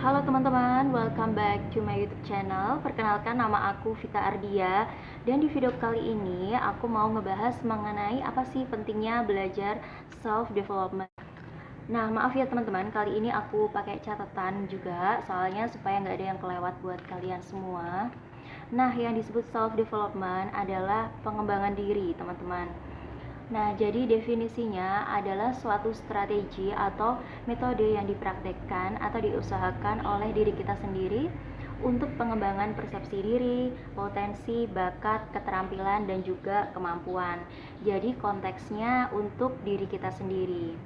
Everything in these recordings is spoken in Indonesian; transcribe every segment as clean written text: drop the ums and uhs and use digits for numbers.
Halo teman-teman, welcome back to my YouTube channel. Perkenalkan, nama aku Vita Ardia. Dan di video kali ini aku mau ngebahas mengenai apa sih pentingnya belajar self development. Nah, maaf ya teman-teman, kali ini aku pakai catatan juga, soalnya supaya nggak ada yang kelewat buat kalian semua. Nah, yang disebut self development adalah pengembangan diri, teman-teman. Nah, jadi definisinya adalah suatu strategi atau metode yang dipraktekkan atau diusahakan oleh diri kita sendiri untuk pengembangan persepsi diri, potensi, bakat, keterampilan, dan juga kemampuan. Jadi konteksnya untuk diri kita sendiri.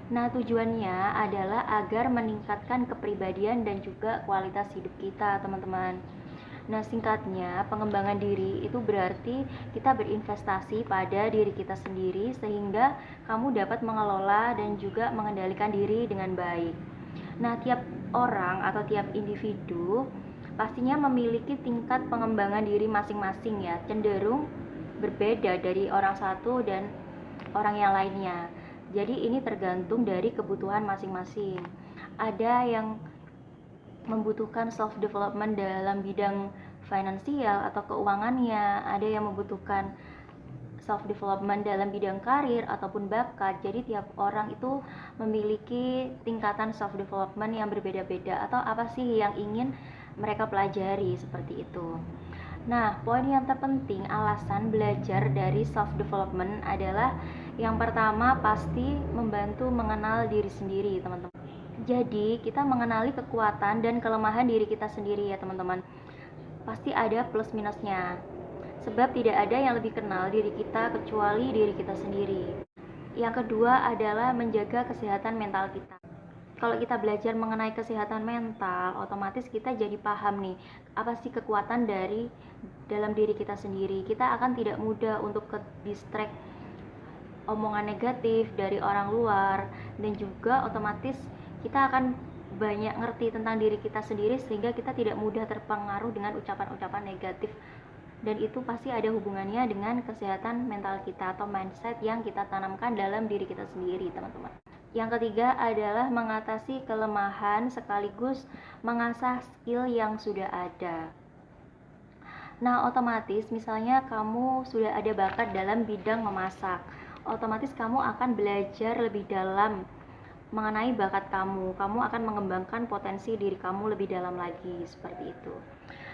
Nah, tujuannya adalah agar meningkatkan kepribadian dan juga kualitas hidup kita, teman-teman. Nah, singkatnya, pengembangan diri itu berarti kita berinvestasi pada diri kita sendiri sehingga kamu dapat mengelola dan juga mengendalikan diri dengan baik. Nah, tiap orang atau tiap individu pastinya memiliki tingkat pengembangan diri masing-masing ya, cenderung berbeda dari orang satu dan orang yang lainnya. Jadi ini tergantung dari kebutuhan masing-masing. Ada yang membutuhkan self development dalam bidang finansial atau keuangannya, ada yang membutuhkan self development dalam bidang karir ataupun bakat. Jadi tiap orang itu memiliki tingkatan self development yang berbeda-beda atau apa sih yang ingin mereka pelajari seperti itu. Nah, poin yang terpenting alasan belajar dari self development adalah yang pertama pasti membantu mengenal diri sendiri, teman-teman. Jadi, kita mengenali kekuatan dan kelemahan diri kita sendiri ya, teman-teman. Pasti ada plus minusnya. Sebab tidak ada yang lebih kenal diri kita kecuali diri kita sendiri. Yang kedua adalah menjaga kesehatan mental kita. Kalau kita belajar mengenai kesehatan mental, otomatis kita jadi paham nih, apa sih kekuatan dari dalam diri kita sendiri. Kita akan tidak mudah untuk ke distract omongan negatif dari orang luar, dan juga otomatis kita akan banyak ngerti tentang diri kita sendiri sehingga kita tidak mudah terpengaruh dengan ucapan-ucapan negatif, dan itu pasti ada hubungannya dengan kesehatan mental kita atau mindset yang kita tanamkan dalam diri kita sendiri, teman-teman. Yang ketiga adalah mengatasi kelemahan sekaligus mengasah skill yang sudah ada. Nah, otomatis misalnya kamu sudah ada bakat dalam bidang memasak, otomatis kamu akan belajar lebih dalam mengenai bakat kamu akan mengembangkan potensi diri kamu lebih dalam lagi, seperti itu.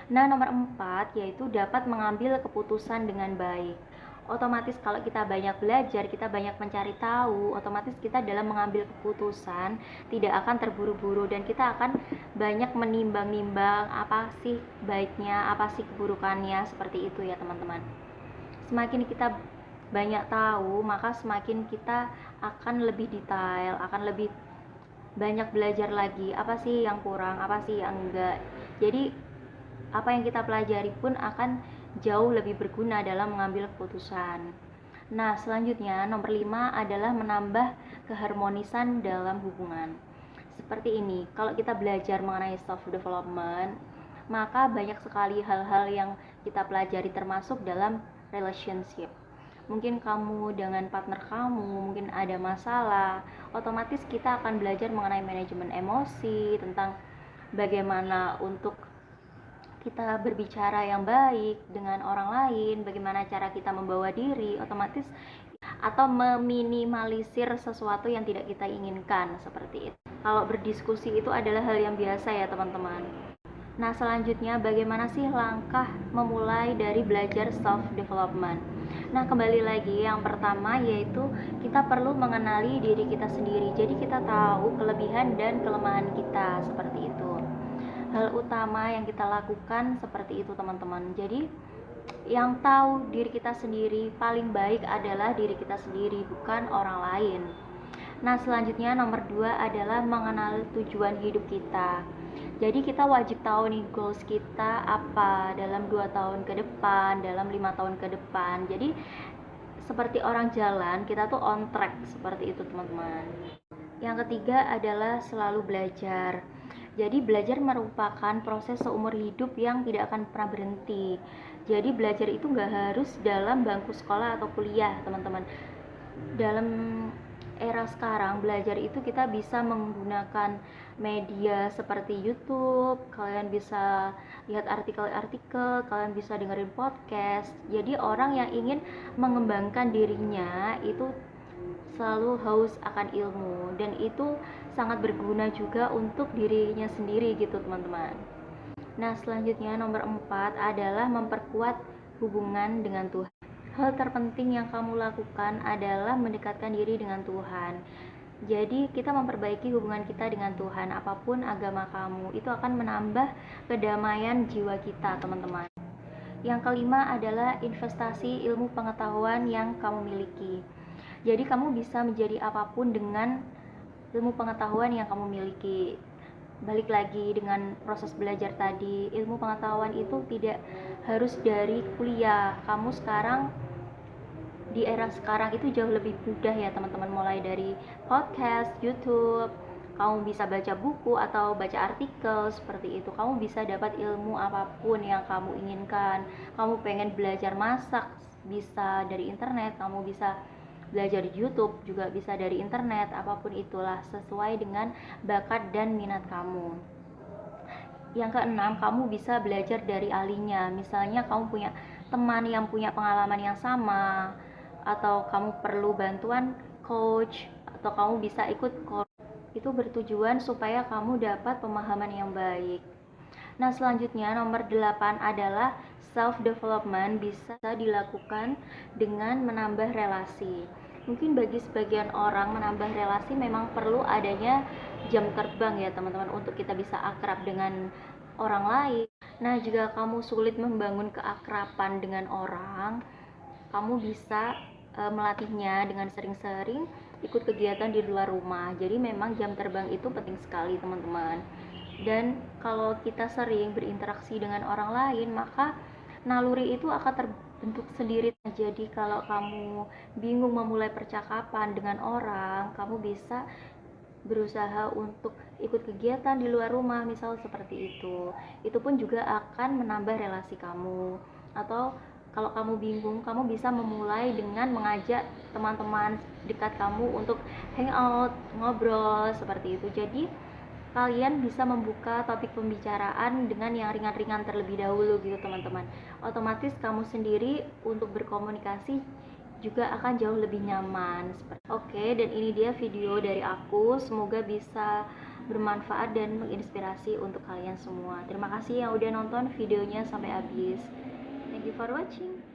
Nah, nomor 4 yaitu dapat mengambil keputusan dengan baik. Otomatis kalau kita banyak belajar, kita banyak mencari tahu, otomatis kita dalam mengambil keputusan tidak akan terburu-buru dan kita akan banyak menimbang-nimbang apa sih baiknya, apa sih keburukannya, seperti itu ya teman-teman. Semakin kita banyak tahu, maka semakin kita akan lebih detail, akan lebih banyak belajar lagi apa sih yang kurang, apa sih yang enggak. Jadi apa yang kita pelajari pun akan jauh lebih berguna dalam mengambil keputusan. Nah, selanjutnya nomor 5 adalah menambah keharmonisan dalam hubungan. Seperti ini, kalau kita belajar mengenai self development, maka banyak sekali hal-hal yang kita pelajari termasuk dalam relationship. Mungkin kamu dengan partner kamu mungkin ada masalah, otomatis kita akan belajar mengenai manajemen emosi, tentang bagaimana untuk kita berbicara yang baik dengan orang lain, bagaimana cara kita membawa diri, otomatis atau meminimalisir sesuatu yang tidak kita inginkan, seperti itu. Kalau berdiskusi itu adalah hal yang biasa ya teman-teman. Nah, selanjutnya bagaimana sih langkah memulai dari belajar self development? Nah, kembali lagi yang pertama yaitu kita perlu mengenali diri kita sendiri. Jadi kita tahu kelebihan dan kelemahan kita, seperti itu. Hal utama yang kita lakukan seperti itu, teman-teman. Jadi yang tahu diri kita sendiri paling baik adalah diri kita sendiri, bukan orang lain. Nah, selanjutnya nomor 2 adalah mengenal tujuan hidup kita. Jadi kita wajib tahu nih goals kita apa dalam 2 tahun ke depan, dalam 5 tahun ke depan. Jadi seperti orang jalan, kita tuh on track, seperti itu teman-teman. Yang ketiga adalah selalu belajar. Jadi belajar merupakan proses seumur hidup yang tidak akan pernah berhenti. Jadi belajar itu gak harus dalam bangku sekolah atau kuliah, teman-teman. Dalam era sekarang belajar itu kita bisa menggunakan media seperti YouTube, kalian bisa lihat artikel-artikel, kalian bisa dengerin podcast. Jadi orang yang ingin mengembangkan dirinya itu selalu haus akan ilmu, dan itu sangat berguna juga untuk dirinya sendiri gitu teman-teman. Nah, selanjutnya nomor 4 adalah memperkuat hubungan dengan Tuhan. Hal terpenting yang kamu lakukan adalah mendekatkan diri dengan Tuhan. Jadi kita memperbaiki hubungan kita dengan Tuhan, apapun agama kamu, itu akan menambah kedamaian jiwa kita, teman-teman. Yang kelima adalah investasi ilmu pengetahuan yang kamu miliki. Jadi kamu bisa menjadi apapun dengan ilmu pengetahuan yang kamu miliki. Balik lagi dengan proses belajar tadi, ilmu pengetahuan itu tidak harus dari kuliah. Kamu sekarang di era sekarang itu jauh lebih mudah ya teman-teman, mulai dari podcast, YouTube, kamu bisa baca buku atau baca artikel seperti itu. Kamu bisa dapat ilmu apapun yang kamu inginkan. Kamu pengen belajar masak, bisa dari internet. Kamu bisa belajar di YouTube, juga bisa dari internet. Apapun itulah, sesuai dengan bakat dan minat kamu. Yang keenam, kamu bisa belajar dari ahlinya. Misalnya kamu punya teman yang punya pengalaman yang sama, atau kamu perlu bantuan coach, atau kamu bisa ikut course. Itu bertujuan supaya kamu dapat pemahaman yang baik. Nah, selanjutnya nomor 8 adalah self development bisa dilakukan dengan menambah relasi. Mungkin bagi sebagian orang menambah relasi memang perlu adanya jam terbang ya teman-teman, untuk kita bisa akrab dengan orang lain. Nah, jika kamu sulit membangun keakraban dengan orang, kamu bisa melatihnya dengan sering-sering ikut kegiatan di luar rumah. Jadi memang jam terbang itu penting sekali teman-teman. Dan kalau kita sering berinteraksi dengan orang lain, maka naluri itu akan terbentuk sendiri. Jadi kalau kamu bingung memulai percakapan dengan orang, kamu bisa berusaha untuk ikut kegiatan di luar rumah, misal seperti itu. Itu pun juga akan menambah relasi kamu. Atau kalau kamu bingung, kamu bisa memulai dengan mengajak teman-teman dekat kamu untuk hangout, ngobrol seperti itu. Jadi kalian bisa membuka topik pembicaraan dengan yang ringan-ringan terlebih dahulu gitu teman-teman. Otomatis kamu sendiri untuk berkomunikasi juga akan jauh lebih nyaman. Oke, dan ini dia video dari aku. Semoga bisa bermanfaat dan menginspirasi untuk kalian semua. Terima kasih yang udah nonton videonya sampai habis. Thank you for watching.